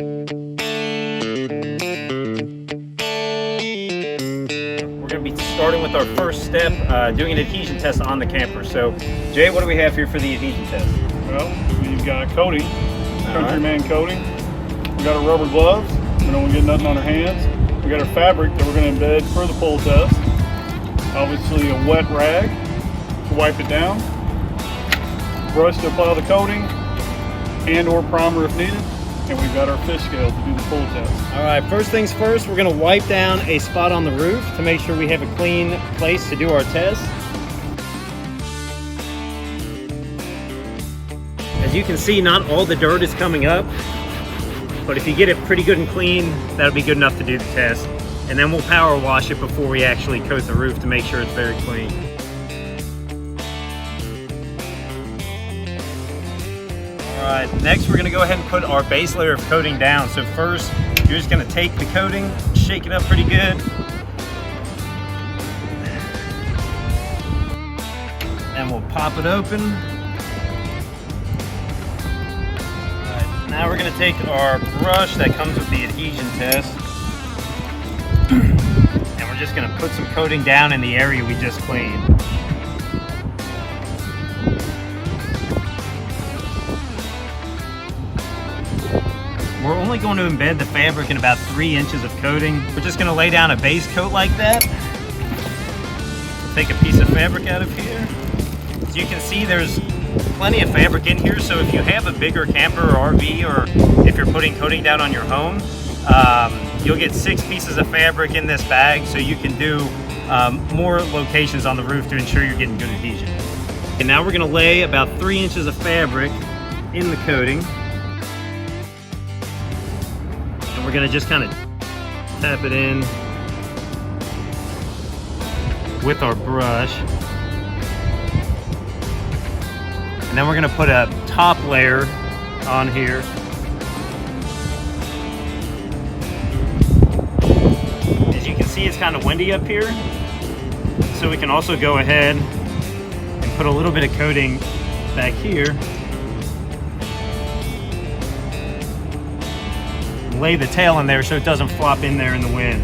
We're going to be starting with our first step, doing an adhesion test on the camper. So, Jay, what do we have here for the adhesion test? Well, we've got coating, Countryman coating. We got our rubber gloves. We don't want to get nothing on our hands. We got our fabric that we're going to embed for the pull test. Obviously, a wet rag to wipe it down. Brush to apply the coating, and/or primer if needed. And we've got our fish scale to do the pull test. All right, first things first, we're gonna wipe down a spot on the roof to make sure we have a clean place to do our test. As you can see, not all the dirt is coming up, but if you get it pretty good and clean, that'll be good enough to do the test. And then we'll power wash it before we actually coat the roof to make sure it's very clean. All right, next we're gonna go ahead and put our base layer of coating down. So first, you're just gonna take the coating, shake it up pretty good. And we'll pop it open. All right, now we're gonna take our brush that comes with the adhesion test. And we're just gonna put some coating down in the area we just cleaned. We're only going to embed the fabric in about 3 inches of coating. We're just gonna lay down a base coat like that. Take a piece of fabric out of here. As you can see, there's plenty of fabric in here, so if you have a bigger camper or RV, or if you're putting coating down on your home, you'll get 6 pieces of fabric in this bag, so you can do more locations on the roof to ensure you're getting good adhesion. And now we're gonna lay about 3 inches of fabric in the coating. And we're gonna just kind of tap it in with our brush. And then we're gonna put a top layer on here. As you can see, it's kind of windy up here. So we can also go ahead and put a little bit of coating back here. Lay the tail in there so it doesn't flop in there in the wind.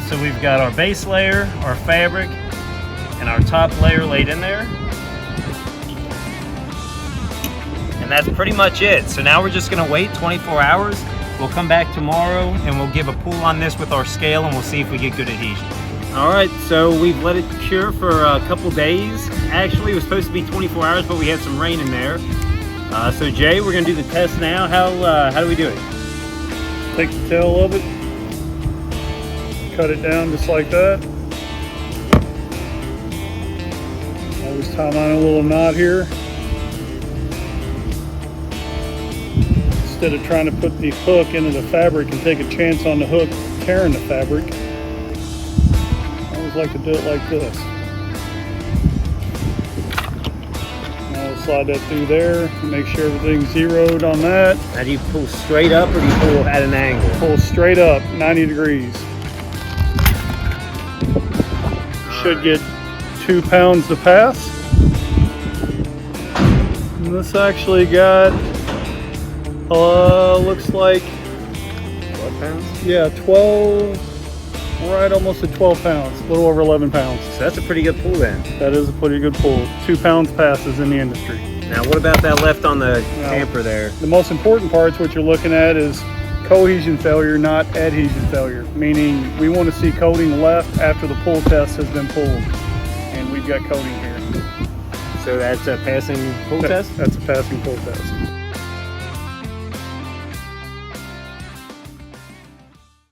So we've got our base layer, our fabric, and our top layer laid in there. And that's pretty much it. So now we're just gonna wait 24 hours. We'll come back tomorrow and we'll give a pull on this with our scale and we'll see if we get good adhesion. All right, so we've let it cure for a couple days. Actually, it was supposed to be 24 hours, but we had some rain in there. So Jay, we're gonna do the test now. How do we do it? Take the tail of it, cut it down just like that. Always tie mine a little knot here. Instead of trying to put the hook into the fabric and take a chance on the hook tearing the fabric, I always like to do it like this. Now I'll slide that through there, make sure everything's zeroed on that. Now do you pull straight up or do you pull at an angle? Pull straight up, 90 degrees. Should get 2 pounds to pass. And this actually got looks like 12 pounds? Yeah, 12, right almost at 12 pounds, a little over 11 pounds. So that's a pretty good pull then. That is a pretty good pull. 2 pounds passes in the industry. Now what about that left on the camper there? The most important part, what you're looking at, is cohesion failure, not adhesion failure. Meaning we want to see coating left after the pull test has been pulled. And we've got coating here. So that's a passing pull test? That's a passing pull test.